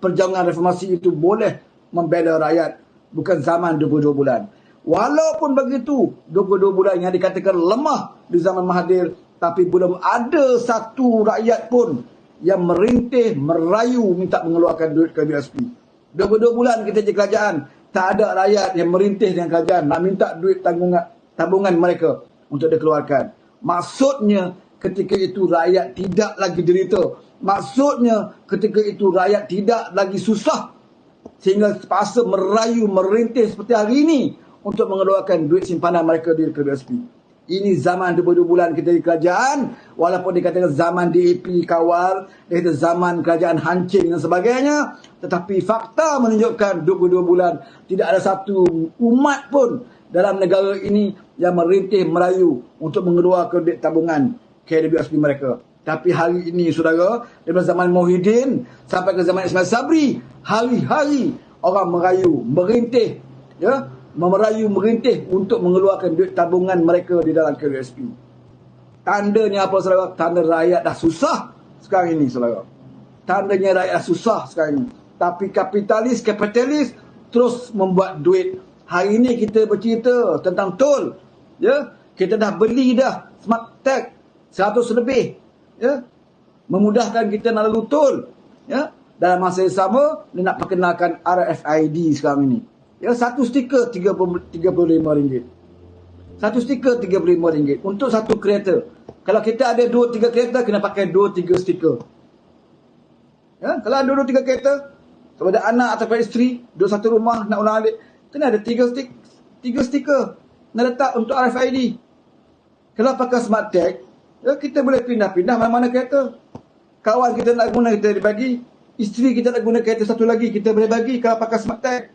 perjuangan reformasi itu boleh membela rakyat, bukan zaman 22 bulan. Walaupun begitu, 22 bulan yang dikatakan lemah di zaman Mahathir, tapi belum ada satu rakyat pun yang merintih, merayu minta mengeluarkan duit ke BSP. 22 bulan kita je kerajaan, tak ada rakyat yang merintih dengan kerajaan nak minta duit tabungan mereka untuk dikeluarkan. Maksudnya ketika itu rakyat tidak lagi derita. Maksudnya ketika itu rakyat tidak lagi susah sehingga terpaksa merayu, merintih seperti hari ini untuk mengeluarkan duit simpanan mereka di KBSP. Ini zaman 22 bulan kita di kerajaan, walaupun dikatakan zaman DAP kawal, dikatakan zaman kerajaan hancing dan sebagainya, tetapi fakta menunjukkan 22 bulan tidak ada satu umat pun dalam negara ini yang merintih, merayu untuk mengeluarkan duit tabungan KWSP mereka. Tapi hari ini, saudara, dari zaman Muhyiddin sampai ke zaman Ismail Sabri, hari-hari orang merayu, merintih, ya, merayu, merintih untuk mengeluarkan duit tabungan mereka di dalam KWSP. Tandanya apa, saudara? Tanda rakyat dah susah sekarang ini, saudara. Tandanya rakyat dah susah sekarang ini. Tapi kapitalis terus membuat duit. Hari ini kita bercerita tentang tol, ya. Kita dah beli dah smart tag 100 lebih. Ya, memudahkan kita nak lalu tol, ya. Dalam masa yang sama dia nak perkenalkan RFID sekarang ini, ya. Satu stiker RM35, satu stiker RM35 untuk satu kereta. Kalau kita ada 2-3 kereta, kena pakai 2-3 stiker, ya. Kalau ada 2-3 kereta, kepada anak atau kepada isteri, duduk satu rumah nak ulang alik, kena ada 3 stiker nak letak untuk RFID. Kalau pakai smart tag, ya, kita boleh pindah-pindah mana-mana kereta. Kawan kita nak guna, kita bagi. Isteri kita nak guna kereta satu lagi, kita boleh bagi kalau pakai smart tag.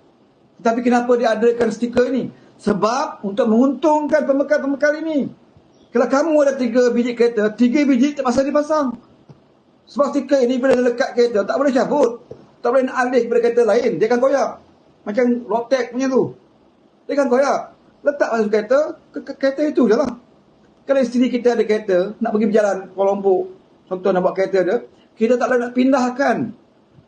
Tetapi kenapa dia adakan stiker ini? Sebab untuk menguntungkan pembekal-pembekal ini. Kalau kamu ada 3 biji kereta, 3 biji tak pasal dipasang. Sebab stiker ini bila lekat kereta, tak boleh cabut. Tak boleh nak alih pada kereta lain. Dia akan koyak. Macam rotek punya tu. Dia akan koyak. Letak masuk kereta, kereta itu je lah. Kalau isteri kita ada kereta, nak pergi berjalan Kuala Lumpur, contoh nak buat kereta dia, kita tak boleh nak pindahkan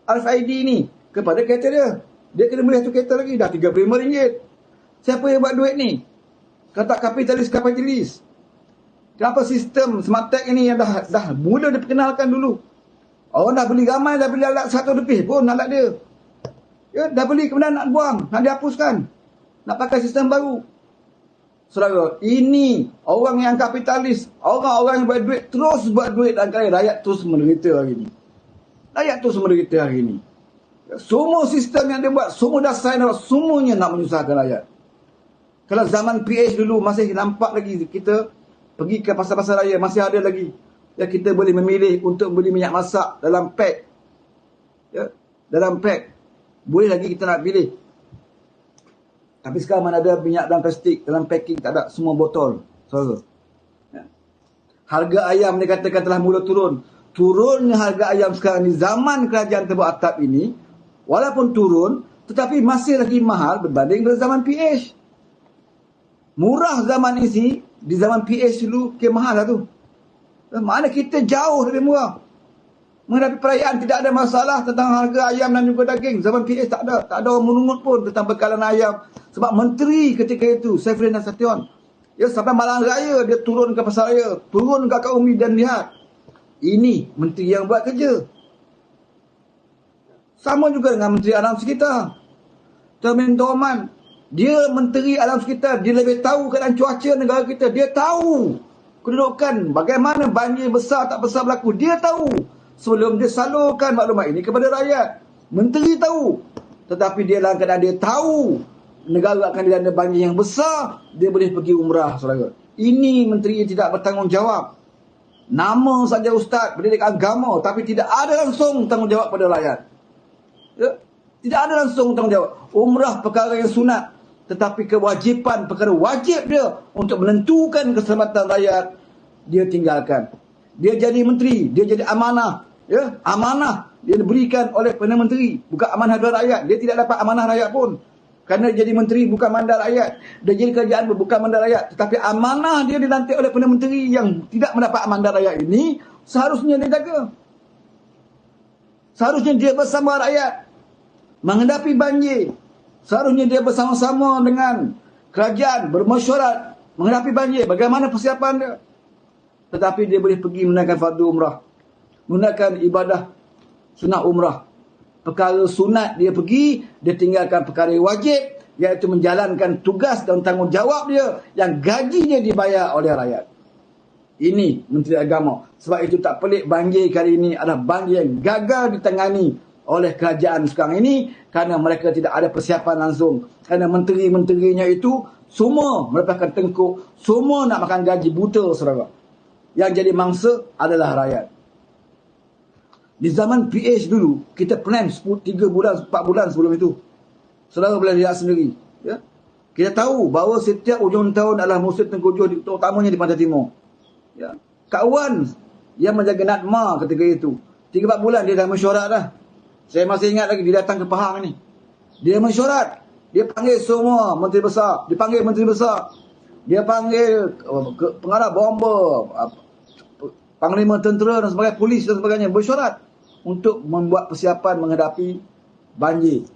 RFID ni kepada kereta dia. Dia kena beli satu kereta lagi, dah RM35. Siapa yang buat duit ni? Kata kapitalis. Kenapa sistem smart tag ini yang dah mula diperkenalkan dulu? Orang dah beli ramai, dah beli alat 100 lebih pun alat dia. Ya, dah beli kemudian nak buang, nak dihapuskan. Nak pakai sistem baru. Saudara, ini orang yang kapitalis, orang-orang yang buat duit, terus buat duit dan rakyat terus menderita hari ini. Rakyat terus menderita hari ini. Semua sistem yang dia buat, semua dasar semuanya nak menyusahkan rakyat. Kalau zaman PH dulu masih nampak lagi kita pergi ke pasar-pasar raya, masih ada lagi. Ya, kita boleh memilih untuk beli minyak masak dalam pack. Ya, dalam pack. Boleh lagi kita nak pilih. Tapi sekarang mana ada minyak dalam plastik, dalam packing, tak ada, semua botol. Saudara. Ya. Harga ayam dikatakan telah mula turun. Turunnya harga ayam sekarang ni zaman kerajaan Tebuk Atap ini, walaupun turun, tetapi masih lagi mahal berbanding dengan zaman PH. Murah zaman ini, di zaman PH dulu, mahal lah tu. Mana kita jauh lebih murah. Menghadapi perayaan tidak ada masalah tentang harga ayam dan juga daging. Zaman PH tak ada orang menungut pun tentang bekalan ayam. Sebab menteri ketika itu, Saifullah Nasution, ya, sampai malam raya dia turun ke pasar raya, turun ke akar umi dan lihat. Ini menteri yang buat kerja. Sama juga dengan menteri alam sekitar, Termin Toman. Dia menteri alam sekitar, dia lebih tahu keadaan cuaca negara kita. Dia tahu kedudukan, bagaimana banjir besar tak besar berlaku. Dia tahu sebelum dia salurkan maklumat ini kepada rakyat. Menteri tahu. Tetapi dia dalam keadaan dia tahu negara akan dilanda banjir yang besar, dia boleh pergi umrah, saudara. Ini menteri yang tidak bertanggungjawab. Nama saja ustaz, pendidikan agama, tapi tidak ada langsung tanggungjawab pada rakyat. Ya? Tidak ada langsung tanggungjawab. Umrah perkara yang sunat, tetapi kewajipan perkara wajib dia untuk menentukan keselamatan rakyat, dia tinggalkan. Dia jadi menteri, dia jadi amanah, ya, amanah dia diberikan oleh Perdana Menteri, bukan amanah dari rakyat. Dia tidak dapat amanah rakyat pun. Kerana jadi menteri bukan mandat rakyat. Dia jadi kerajaan bukan mandat rakyat. Tetapi amanah dia dilantik oleh Perdana Menteri yang tidak mendapat mandat rakyat ini, seharusnya dia jaga. Seharusnya dia bersama rakyat menghadapi banjir. Seharusnya dia bersama-sama dengan kerajaan bermesyuarat menghadapi banjir. Bagaimana persiapan dia? Tetapi dia boleh pergi menunaikan fardu umrah, menunaikan ibadah sunat umrah. Perkara sunat dia pergi, dia tinggalkan perkara wajib, iaitu menjalankan tugas dan tanggungjawab dia yang gajinya dibayar oleh rakyat. Ini Menteri Agama. Sebab itu tak pelik banjir kali ini adalah banjir yang gagal ditangani oleh kerajaan sekarang ini kerana mereka tidak ada persiapan langsung. Kerana menteri-menterinya itu semua melepaskan tengkuk, semua nak makan gaji buta, saudara. Yang jadi mangsa adalah rakyat. Di zaman PH dulu, kita plan 3 bulan, 4 bulan sebelum itu. Saudara boleh lihat sendiri. Ya? Kita tahu bahawa setiap hujung tahun adalah musim tengkujuh, terutamanya di Pantai Timur. Ya. Kak Wan yang menjaga Natma ketika itu, 3-4 bulan dia dah mesyuarat dah. Saya masih ingat lagi, dia datang ke Pahang ni. Dia mesyuarat. Dia panggil semua menteri besar. Dia panggil menteri besar. Dia panggil pengarah bomba, panglima tentera dan sebagainya, polis dan sebagainya, mesyuarat untuk membuat persiapan menghadapi banjir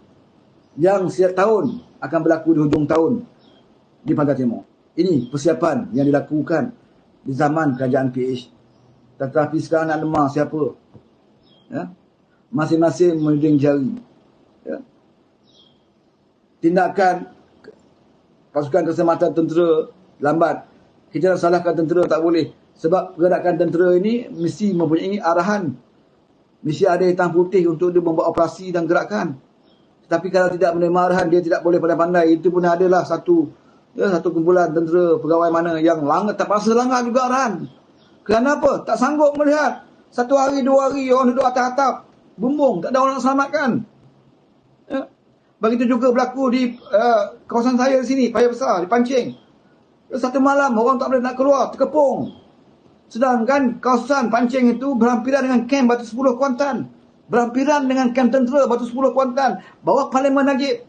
yang setiap tahun akan berlaku di hujung tahun di Pantai Timur. Ini persiapan yang dilakukan di zaman kerajaan PH. Tetapi sekarang nak lemah siapa? Ya? Masing-masing menuding jari. Ya? Tindakan pasukan keselamatan tentera lambat. Kita nak salahkan tentera tak boleh. Sebab gerakan tentera ini mesti mempunyai arahan. Mesti ada hitam putih untuk dia membuat operasi dan gerakan. Tetapi kalau tidak menerima arahan, dia tidak boleh pandai-pandai. Itu pun adalah satu kumpulan tentera pegawai mana yang terpaksa langgar juga arahan. Kenapa? Tak sanggup melihat. 1 hari, 2 hari orang duduk atas-atap bumbung, tak ada orang nak selamatkan. Ya. Begitu juga berlaku di kawasan saya di sini, Paya Besar, di Pancing. 1 malam orang tak boleh nak keluar, terkepung. Sedangkan kawasan Pancing itu berhampiran dengan kem Batu 10 Kuantan. Berhampiran dengan kem tentera Batu 10 Kuantan. Bawah Parlimen Najib.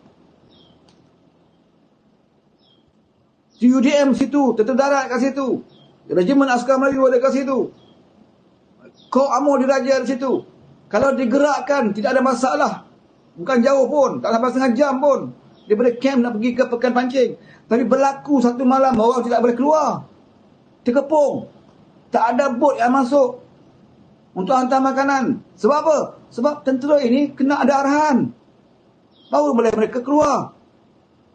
UDM situ, tentera darat kat situ. Regimen Askar Melayu ada kat situ. Kor Amor diraja di situ. Kalau digerakkan, tidak ada masalah. Bukan jauh pun, tak sampai setengah jam pun. Daripada kem nak pergi ke Pekan Pancing. Tapi berlaku 1 malam, orang tidak boleh keluar. Terkepung. Tak ada bot yang masuk untuk hantar makanan. Sebab apa? Sebab tentera ini kena ada arahan. Baru boleh mereka keluar.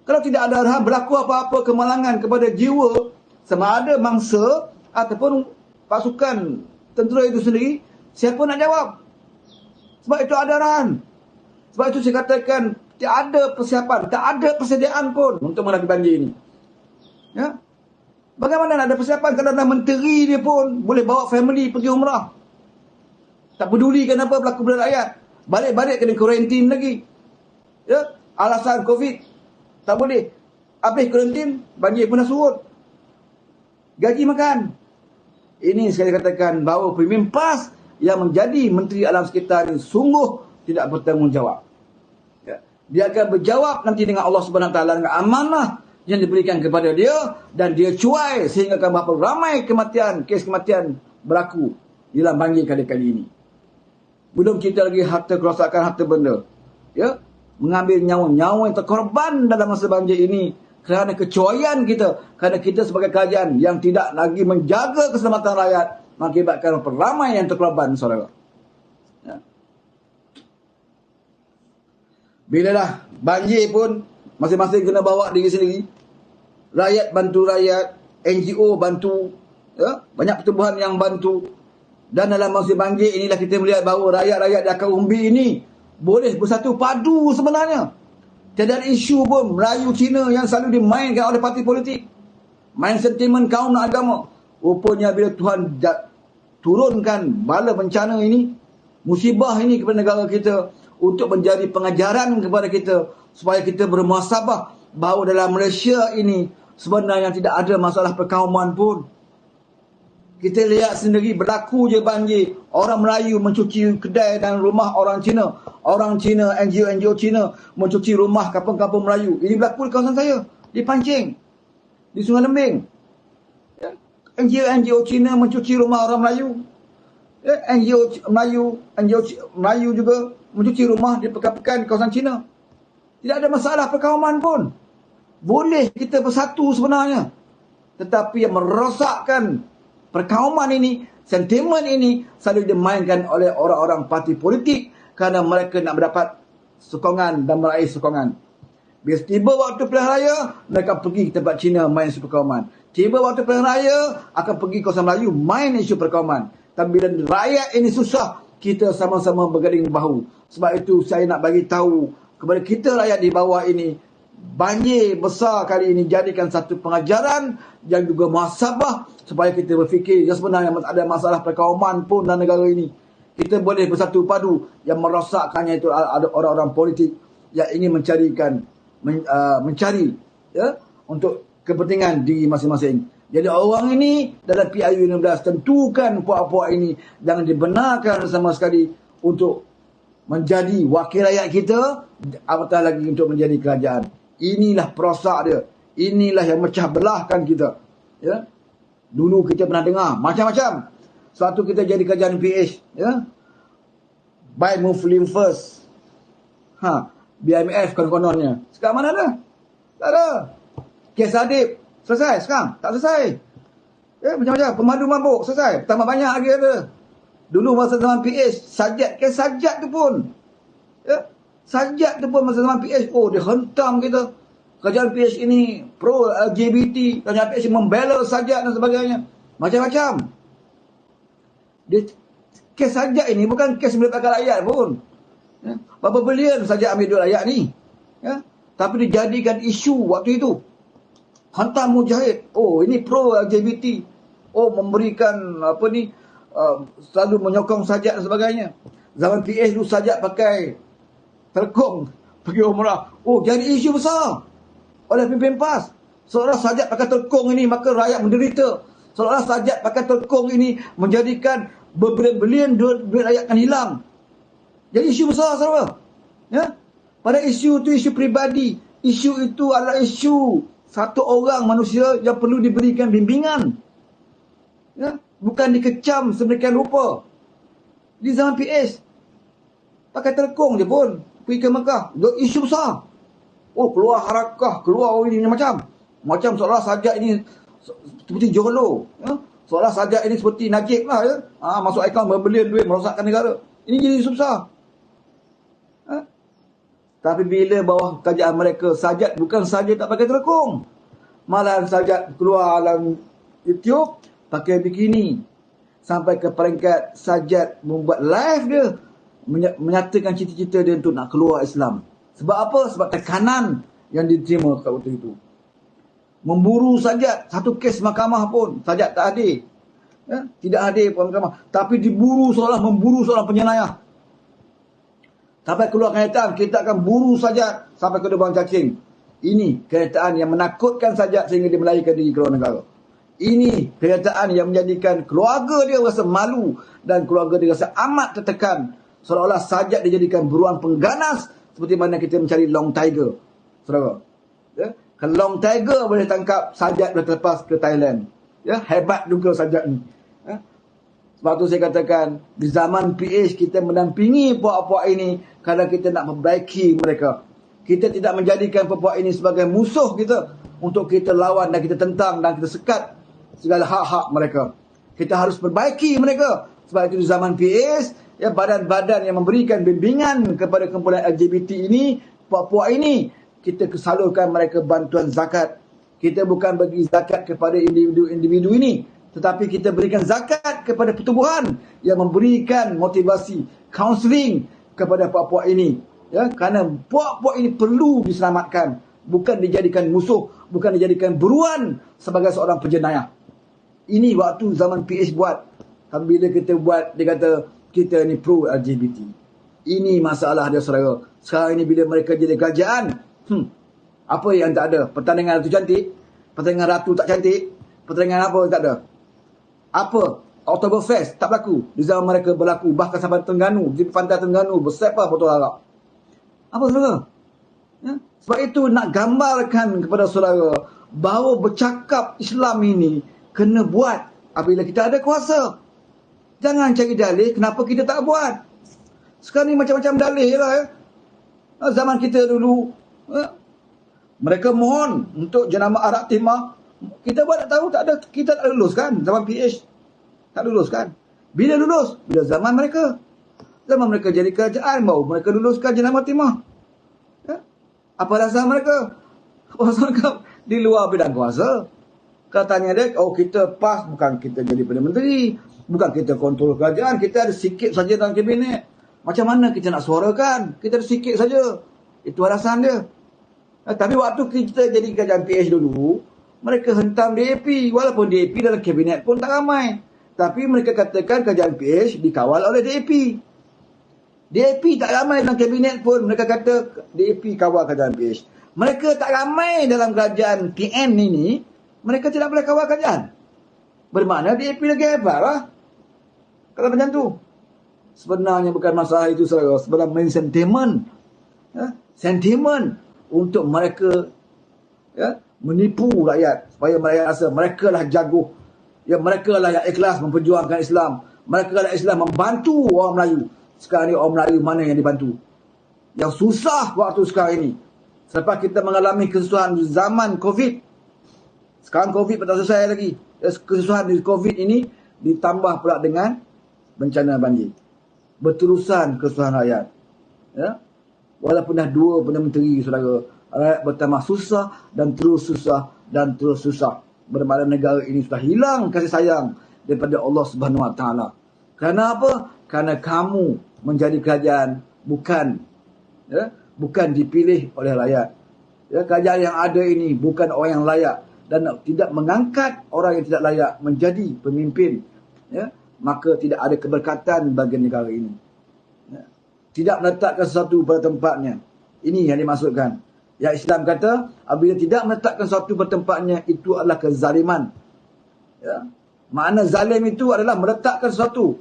Kalau tidak ada arahan, berlaku apa-apa kemalangan kepada jiwa sama ada mangsa ataupun pasukan tentera itu sendiri, siapa nak jawab? Sebab itu ada arahan. Sebab itu saya katakan tak ada persiapan, tak ada persediaan pun untuk menghadapi banjir ini. Ya? Bagaimana nak ada persiapan kalau dah menteri dia pun boleh bawa family pergi umrah? Tak peduli kenapa berlaku pada rakyat. Balik-balik kena kuarantin lagi. Ya? Alasan COVID. Tak boleh. Habis kuarantin, banjir pun dah surut. Gaji makan. Ini saya katakan bahawa Premier PAS yang menjadi Menteri Alam Sekitar ini sungguh tidak bertanggungjawab. Ya. Dia akan berjawab nanti dengan Allah Subhanahu Wa Taala, dengan amanah yang diberikan kepada dia, dan dia cuai sehingga akan berapa ramai kes kematian berlaku dalam banjir kali ini. Belum kita lagi harta kerosakan, harta benda. Ya, mengambil nyawa-nyawa yang terkorban dalam masa banjir ini kerana kecuaian kita, kerana kita sebagai kerajaan yang tidak lagi menjaga keselamatan rakyat, mengakibatkan ramai yang terkorban, saudara. Ya. Bila dah banjir pun masing-masing kena bawa diri sendiri. Rakyat bantu rakyat, NGO bantu, ya? Banyak pertubuhan yang bantu. Dan dalam masa banjir inilah kita melihat bahawa rakyat-rakyat di akar umbi ini boleh bersatu padu sebenarnya. Tiada isu pun Melayu Cina yang selalu dimainkan oleh parti politik. Main sentimen kaum dan agama. Rupanya bila Tuhan turunkan bala bencana ini, musibah ini kepada negara kita, untuk menjadi pengajaran kepada kita supaya kita bermuhasabah bahawa dalam Malaysia ini sebenarnya tidak ada masalah perkauman pun. Kita lihat sendiri berlaku je banjir, orang Melayu mencuci kedai dan rumah orang Cina. Orang Cina, NGO Cina mencuci rumah kampung-kampung Melayu. Ini berlaku di kawasan saya, di Pancing, di Sungai Lembing. Ya. NGO Cina mencuci rumah orang Melayu. Ya. NGO Melayu juga mencuci rumah di pekan-pekan kawasan Cina. Tidak ada masalah perkauman pun. Boleh kita bersatu sebenarnya. Tetapi yang merosakkan perkauman ini, sentimen ini, selalu dimainkan oleh orang-orang parti politik kerana mereka nak mendapat sokongan dan meraih sokongan. Bila tiba waktu pilihan raya, mereka pergi ke tempat Cina main isu perkauman. Tiba waktu pilihan raya, akan pergi ke kawasan Melayu main isu perkauman. Tapi bila rakyat ini susah, kita sama-sama berganding bahu. Sebab itu saya nak bagi tahu kepada kita rakyat di bawah ini, banjir besar kali ini jadikan satu pengajaran yang juga muhasabah supaya kita berfikir yang sebenarnya ada masalah perkauman pun dalam negara ini. Kita boleh bersatu padu. Yang merosakkannya itu ada orang-orang politik yang ingin mencari ya, untuk kepentingan diri masing-masing. Jadi orang ini dalam PIU 16 tentukan puak-puak ini jangan dibenarkan sama sekali untuk menjadi wakil rakyat kita, apatah lagi untuk menjadi kerajaan. Inilah perosak dia. Inilah yang mecah belahkan kita. Ya. Dulu kita pernah dengar macam-macam. Suatu kita jadi kerajaan PH, ya. Buy Muslim first. BIMF kononnya. Sekarang mana ada? Tak ada. Kes Adib selesai sekarang? Tak selesai. Ya, macam-macam. Pemadu mabuk selesai. Tambah banyak lagi ada. Dulu masa zaman PH, sajat. Kes sajat tu pun. Ya. Sajat tu pun masa zaman PH. Oh, dia hentam kita. Kerajaan PH ini pro LGBT. Kerajaan PH membela sajat dan sebagainya. Macam-macam. Dia, kes sajat ini bukan kes melibatkan rakyat pun. Ya. Berapa bilion sajat ambil duit rakyat ni. Ya. Tapi dijadikan isu waktu itu. Hantam mujahid. Oh, ini pro LGBT. Oh, memberikan selalu menyokong sajat dan sebagainya. Zaman PH dulu sajat pakai telkom pergi umrah. Oh, jadi isu besar oleh pimpin PAS. Seolah sajat pakai telkom ini maka rakyat menderita. Seolah sajat pakai telkom ini menjadikan berbilion-bilion duit rakyat akan hilang. Jadi isu besar, saudara. Ya? Pada isu itu isu peribadi. Isu itu adalah isu satu orang manusia yang perlu diberikan bimbingan. Ya? Bukan dikecam sedemikian rupa. Di zaman PH, pakai telkom dia pun pergi ke Mekah. Isu besar. Oh, keluar harakah, keluar ini macam seolah sajak ini seperti Johlo. Ya? Seolah sajak ini seperti Najib lah. Ya? Masuk akaun berbelian duit, merosakkan negara. Ini jadi isu besar. Ha? Tapi bila bawah kerajaan mereka, sajat bukan saja tak pakai telkom. Malah sajat keluar dalam YouTube, pakai bikini. Sampai ke peringkat sajat membuat live dia. Menyatakan cita-cita dia untuk nak keluar Islam. Sebab apa? Sebab tekanan yang diterima kat waktu itu. Memburu sajat. Satu kes mahkamah pun sajat tak hadir. Ya? Tidak hadir pun mahkamah. Tapi diburu seolah memburu seorang penyelaya. Sampai keluar kenyataan, kita akan buru sajat sampai ke Lubang Cacing. Ini kenyataan yang menakutkan sajat sehingga dia melarikan diri keluar negara. Ini kenyataan yang menjadikan keluarga dia rasa malu dan keluarga dia rasa amat tertekan. Seolah-olah sajat dijadikan buruan pengganas seperti mana kita mencari long tiger. Saudara. Ya? Kalau long tiger boleh tangkap, sajat boleh terlepas ke Thailand. Ya, hebat juga sajat ni. Ya? Sebab tu saya katakan, di zaman PH kita mendampingi puak-puak ini kerana kita nak memperbaiki mereka. Kita tidak menjadikan puak-puak ini sebagai musuh kita untuk kita lawan dan kita tentang dan kita sekat segala hak-hak mereka. Kita harus perbaiki mereka. Sebab itu di zaman PH, ya, badan-badan yang memberikan bimbingan kepada kumpulan LGBT ini, puak-puak ini, kita salurkan mereka bantuan zakat. Kita bukan bagi zakat kepada individu-individu ini, tetapi kita berikan zakat kepada pertubuhan yang memberikan motivasi, counselling kepada puak-puak ini. Ya, kerana puak-puak ini perlu diselamatkan, bukan dijadikan musuh, bukan dijadikan buruan sebagai seorang penjenayah. Ini waktu zaman PH buat. Tapi bila kita buat, dia kata kita ni pro LGBT. Ini masalah dia, saudara. Sekarang ini bila mereka jadi kerajaan, apa yang tak ada? Pertandingan Ratu Cantik, pertandingan Ratu tak cantik, pertandingan apa tak ada? Apa? Oktoberfest tak berlaku. Di zaman mereka berlaku. Bahkan sampai Terengganu, di pantai Terengganu bersepah botol arak. Apa, saudara? Ya? Sebab itu nak gambarkan kepada saudara bahawa bercakap Islam ini kena buat apabila kita ada kuasa. Jangan cari dalih kenapa kita tak buat. Sekarang ni macam-macam dalih lah. Ya? Zaman kita dulu Ha? Mereka mohon untuk jenama Arab Timah. Kita buat tak tahu, tak ada, kita tak lulus kan zaman PH. Tak lulus kan. Bila lulus? Bila zaman mereka. Zaman mereka jadi kerajaan, baru mereka luluskan jenama Timah. Ya? Apa dasar mereka? Apa dasar mereka? Di luar bidang kuasa. Katanya dia, oh kita PAS, bukan kita jadi Perdana Menteri. Bukan kita kontrol kerajaan, kita ada sikit saja dalam kabinet. Macam mana kita nak suarakan? Kita ada sikit saja. Itu alasan dia. Tapi waktu kita jadi kerajaan PH dulu, mereka hentam DAP. Walaupun DAP dalam kabinet pun tak ramai. Tapi mereka katakan kerajaan PH dikawal oleh DAP. DAP tak ramai dalam kabinet pun. Mereka kata DAP kawal kerajaan PH. Mereka tak ramai dalam kerajaan PN ini. Mereka tidak boleh kawal kerajaan. Bermakna DAP lagi hebat lah. Kalau macam tu. Sebenarnya bukan masalah itu, saudara. Sebenarnya sentimen. Ya? Sentimen untuk mereka, ya, menipu rakyat supaya rakyat rasa mereka lah jago, ya, mereka lah yang ikhlas memperjuangkan Islam, mereka lah Islam membantu orang Melayu. Sekarang ni orang Melayu mana yang dibantu? Yang susah waktu sekarang ini, selepas kita mengalami kesusahan zaman Covid. Sekarang Covid tak selesai lagi. Kesusahan di Covid ini ditambah pula dengan bencana banjir. Berterusan kesusahan rakyat, ya. Walaupun dah 2 Perdana Menteri, saudara, rakyat bertambah susah dan terus susah dan terus susah. Bermakna negara ini sudah hilang kasih sayang daripada Allah Subhanahu Wa Taala. Kerana apa? Kerana kamu menjadi kerajaan bukan, ya, bukan dipilih oleh rakyat. Ya, kerajaan yang ada ini bukan orang yang layak dan tidak mengangkat orang yang tidak layak menjadi pemimpin. Ya, maka tidak ada keberkatan bagi negara ini. Tidak meletakkan sesuatu pada tempatnya. Ini yang dimaksudkan. Yang Islam kata, apabila tidak meletakkan sesuatu pada tempatnya, itu adalah kezaliman. Ya. Makna zalim itu adalah meletakkan sesuatu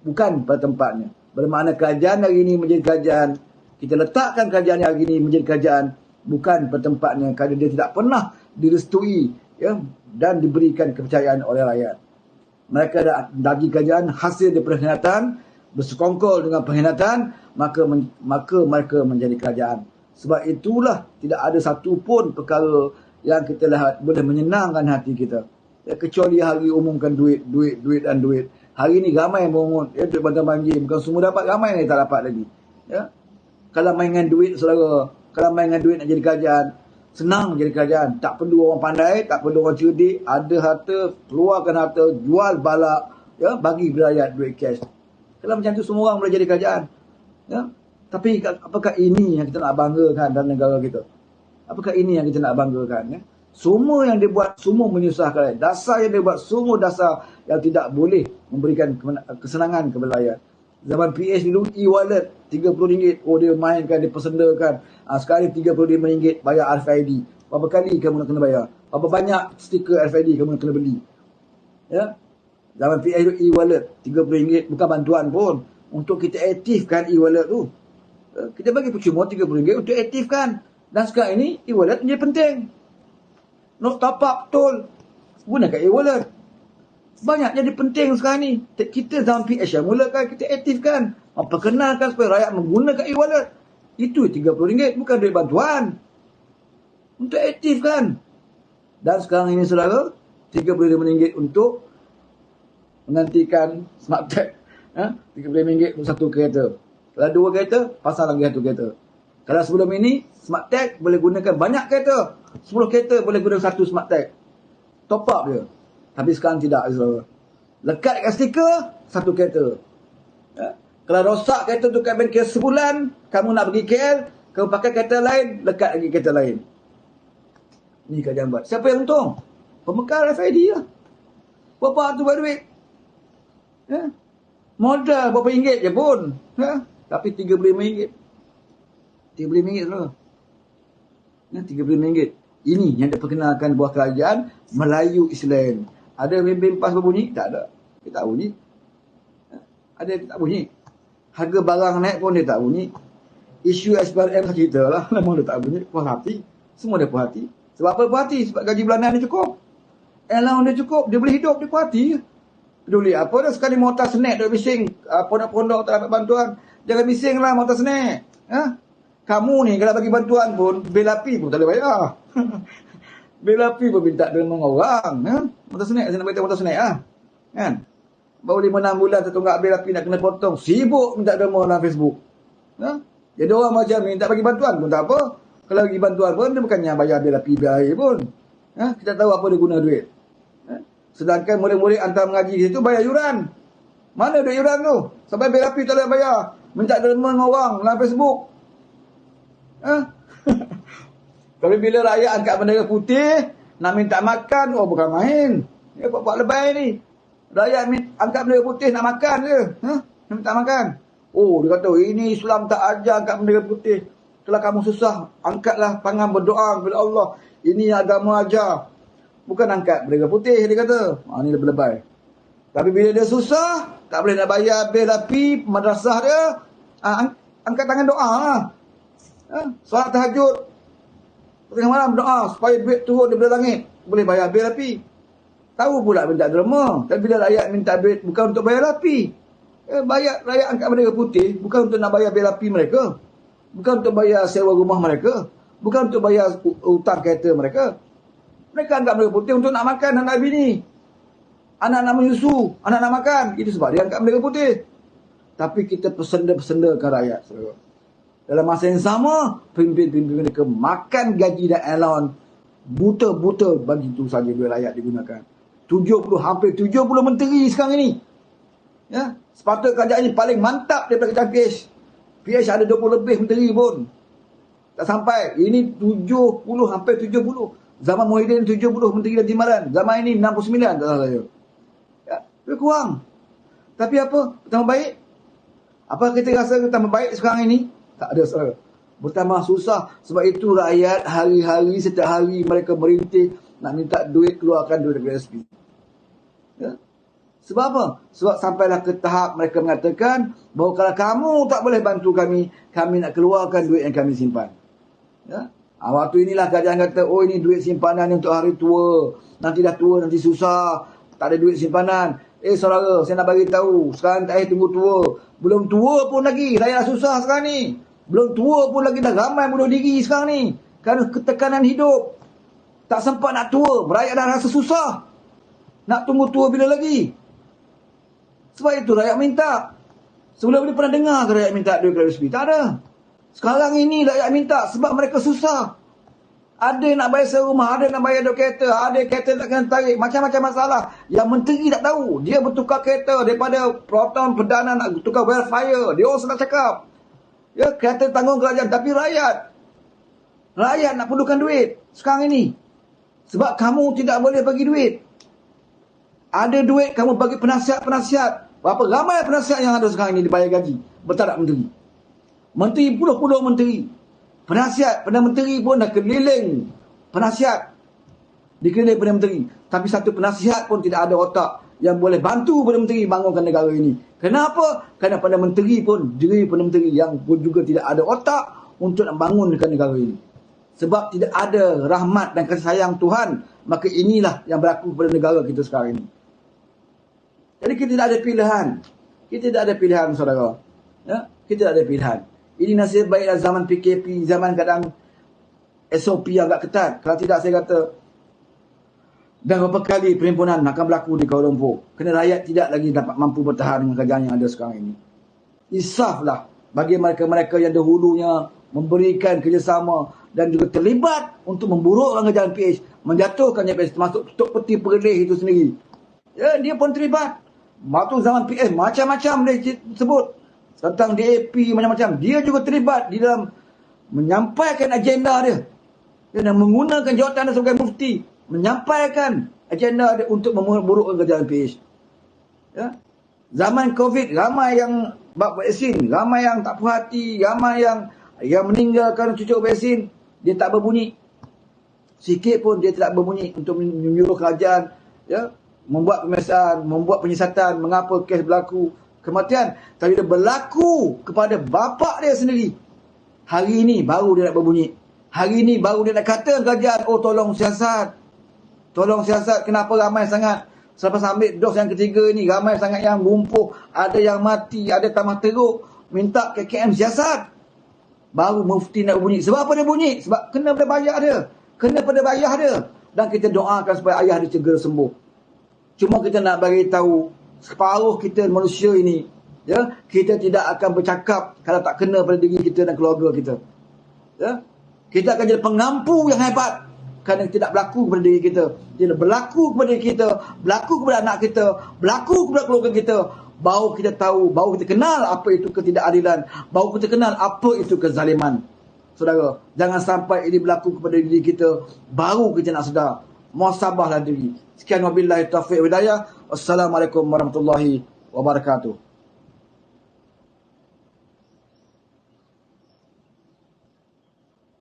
bukan pada tempatnya. Bermakna kerajaan hari ini menjadi kerajaan, kita letakkan kerajaan hari ini menjadi kerajaan bukan pada tempatnya, kerana dia tidak pernah direstui, ya, dan diberikan kepercayaan oleh rakyat. Mereka dah bagi kerajaan hasil daripada pengkhianatan, bersekongkol dengan pengkhianatan, maka mereka menjadi kerajaan. Sebab itulah tidak ada satu pun perkara yang kita lihat boleh menyenangkan hati kita. Ya, kecuali hari umumkan duit dan duit. Hari ini ramai yang mengungut, ya, duit bantuan banjir. Bukan semua dapat, ramai yang tak dapat lagi. Ya. Kalau main dengan duit, saudara, kalau main dengan duit nak jadi kerajaan, senang jadi kerajaan. Tak perlu orang pandai, tak perlu orang cerdik. Ada harta, keluarkan harta, jual balak, ya, bagi rakyat duit cash. Kalau macam tu semua orang boleh jadi kerajaan. Ya? Tapi apakah ini yang kita nak banggakan dalam negara kita? Apakah ini yang kita nak banggakan? Ya? Semua yang dia buat, semua menyusahkan. Dasar yang dia buat, semua dasar yang tidak boleh memberikan kesenangan kepada rakyat. Zaman PH dulu, e-wallet RM30. Oh, dia mainkan, dia persendakan. Sekarang RM35 bayar RFID. Berapa kali kamu nak kena bayar? Berapa banyak stiker RFID kamu nak kena beli? Ya? Zaman PH itu e-wallet RM30, bukan bantuan pun. Untuk kita aktifkan e-wallet tu, kita bagi percuma RM30 untuk aktifkan. Dan sekarang ini e-wallet menjadi penting. Nak top up betul, gunakan e-wallet. Banyak jadi penting sekarang ni. Kita zaman PH yang mulakan, kita aktifkan, memperkenalkan supaya rakyat menggunakan e-wallet. Itu RM30, bukan duit bantuan. Untuk aktifkan. Dan sekarang ini, saudara, RM35 untuk menantikan smart tag. RM35 untuk satu kereta. Kalau 2 kereta, pasang lagi 1 kereta. Kalau sebelum ini, smart tag boleh gunakan banyak kereta. 10 kereta boleh guna 1 smart tag. Top up je. Tapi sekarang tidak. Lekat kat stiker, 1 kereta. Ya? Kalau rosak kereta tu kat bengkel sebulan, kamu nak pergi KL, kamu pakai kereta lain, lekat lagi kereta lain. Ni kerajaan buat. Siapa yang untung? Pemekar RFID lah. Berapa tu buat duit? Ya? Modal berapa ringgit je pun. Ya? Tapi RM35. RM35 tu. Ya, RM35. Ini yang diperkenalkan buah kerajaan Melayu Islam. Ada bim-bim pas berbunyi? Tak ada. Dia tak bunyi. Ya? Ada dia tak bunyi. Harga barang naik pun dia tak bunyi. Isu SPRM cerita lah. Memang dia tak bunyi. Puas hati. Semua dia puas hati. Sebab apa puas hati? Sebab gaji bulanan dia cukup. Allowance dia cukup. Dia boleh hidup. Dia puas hati. Peduli apa dah sekali motor snack duk bising. Pondok-pondok tak dapat bantuan. Jangan bising lah motor snack. Ha? Kamu ni kalau bagi bantuan pun, bil api pun tak boleh bayar. Bil api pun minta derma orang. Motor snack, saya nak beritahu motor snack lah. Kan? Baru 5-6 bulan tertunggak bil api nak kena potong. Sibuk minta derma dalam Facebook. Jadi orang macam ni tak bagi bantuan pun tak apa. Kalau bagi bantuan pun, dia bukannya bayar bil api, bil air pun. Kita tahu apa dia guna duit. Sedangkan murid-murid hantar mengaji di situ bayar yuran. Mana duit yuran tu? Sampai bil api tak boleh bayar. Minta derma dengan orang dalam Facebook. Tapi bila rakyat angkat bendera putih, nak minta makan, oh bukan main. Ya, buat lebay ni. Rakyat angkat bendera putih nak makan ke? Nak minta makan. Oh, dia kata, ini Islam tak ajar angkat bendera putih. Kalau kamu susah, angkatlah tangan berdoa kepada Allah. Ini agama ajar. Bukan angkat bendera putih, dia kata. Ini lebay-lebay. Tapi bila dia susah, tak boleh nak bayar bil api, madrasah dia, angkat tangan doa lah. Solat tahajud, tengah malam doa supaya duit turun daripada langit, boleh bayar bil api. Tahu pula minta derma. Dan bila rakyat minta duit bukan untuk bayar api, bayar rakyat angkat bendera putih bukan untuk nak bayar bil api mereka, bukan untuk bayar sewa rumah mereka, bukan untuk bayar hutang kereta mereka. Mereka angkat bendera putih untuk nak makan anak bini, anak nak menyusu, anak nak makan. Itu sebab dia angkat bendera putih. Tapi kita pesenda-pesendakan rakyat, saudara. Dalam masa yang sama, pemimpin-pemimpin mereka makan gaji dan allowance buta-buta bagi itu saja duit rakyat digunakan. 70, hampir 70 menteri sekarang ini. Ya, sepatutnya kerajaan ini paling mantap daripada kerajaan PH. PH ada 20 lebih menteri pun. Tak sampai. Ini 70, hampir 70. Zaman Muhyiddin 70 menteri dan timbalan. Zaman ini 69 tak salah saya. Ya, lebih kurang. Tapi apa? Bertambah baik? Apa kita rasa bertambah baik sekarang ini? Tak ada, saudara. Bertambah susah. Sebab itu rakyat hari-hari, setiap hari mereka merintih nak minta duit, keluarkan duit dari SP. Ya? Sebab apa? Sebab sampailah ke tahap mereka mengatakan bahawa kalau kamu tak boleh bantu kami, kami nak keluarkan duit yang kami simpan. Ya? Waktu inilah kerajaan kata, oh ini duit simpanan untuk hari tua. Nanti dah tua, nanti susah. Tak ada duit simpanan. Saudara, saya nak bagi tahu, sekarang tak tunggu tua. Belum tua pun lagi, rakyat susah sekarang ni. Belum tua pun lagi dah ramai bunuh diri sekarang ni. Kerana ketekanan hidup. Tak sempat nak tua, rakyat dah rasa susah. Nak tunggu tua bila lagi? Sebab itu rakyat minta. Sebelum ni pernah dengar ke rakyat minta duit ke RSP? Tak ada. Sekarang ini rakyat minta sebab mereka susah. Ada nak bayar sewa rumah, ada nak bayar kereta, ada kereta tak kena tarik, macam-macam masalah. Yang menteri tak tahu. Dia bertukar kereta daripada peraturan perdana nak tukar welfare. Dia orang senang cakap. Ya, kereta tanggung kerajaan. Tapi rakyat nak perlukan duit sekarang ini. Sebab kamu tidak boleh bagi duit. Ada duit kamu bagi penasihat-penasihat. Berapa ramai penasihat yang ada sekarang ini dibayar gaji bertaraf menteri. Menteri, puluh-puluh menteri. Penasihat, Perdana Menteri pun dah keliling penasihat. Dikeliling Perdana Menteri. Tapi satu penasihat pun tidak ada otak yang boleh bantu Perdana Menteri bangunkan negara ini. Kenapa? Kerana Perdana Menteri pun, diri Perdana Menteri yang pun juga tidak ada otak untuk nak bangunkan negara ini. Sebab tidak ada rahmat dan kasih sayang Tuhan. Maka inilah yang berlaku pada negara kita sekarang ini. Jadi kita tidak ada pilihan. Kita tidak ada pilihan, saudara. Ya? Kita tidak ada pilihan. Ini nasib baiklah zaman PKP, zaman kadang SOP yang agak ketat. Kalau tidak, saya kata dah berapa kali perhimpunan akan berlaku di Kuala Lumpur. Kerana rakyat tidak lagi dapat mampu bertahan dengan kerajaan yang ada sekarang ini. Insaflah bagi mereka-mereka yang dahulunya memberikan kerjasama dan juga terlibat untuk memburukkan kerajaan PH, menjatuhkan PH, termasuk Tok Peti Perleh itu sendiri. Ya, dia pun terlibat. Waktu zaman PH macam-macam dia sebut tentang DAP macam-macam. Dia juga terlibat di dalam menyampaikan agenda dia. Dia menggunakan jawatan dia sebagai mufti, menyampaikan agenda dia untuk memburukkan kerajaan PH. Ya. Zaman COVID, ramai yang bab vaksin, ramai yang tak puas hati, ramai yang meninggalkan cucuk vaksin. Dia tak berbunyi. Sikit pun dia tidak berbunyi untuk menyuruh kerajaan, ya, membuat pemeriksaan, membuat penyiasatan mengapa kes berlaku kematian. Tapi dia berlaku kepada bapa dia sendiri. Hari ini baru dia nak berbunyi. Hari ini baru dia nak kata kerajaan, oh tolong siasat. Tolong siasat. Kenapa ramai sangat? Selepas ambil dos yang ketiga ni, ramai sangat yang lumpuh. Ada yang mati, ada tambah teruk. Minta KKM siasat. baru mufti nak bunyi. Sebab apa dia bunyi? Sebab kena pada bayar dia. Kena pada bayar dia. Dan kita doakan supaya ayah dia segera sembuh. Cuma kita nak bagi tahu separuh kita manusia ini, ya, kita tidak akan bercakap kalau tak kena pada diri kita dan keluarga kita. Ya, kita akan jadi pengampu yang hebat kerana tidak berlaku kepada diri kita. Dia berlaku kepada diri kita, berlaku kepada anak kita, berlaku kepada keluarga kita. Baru kita tahu, baru kita kenal apa itu ketidakadilan, baru kita kenal apa itu kezaliman. Saudara, jangan sampai ini berlaku kepada diri kita, baru kita nak sedar. Muhasabahlah diri. Sekian wabillahi taufiq wa hidayah. Wassalamualaikum warahmatullahi wabarakatuh.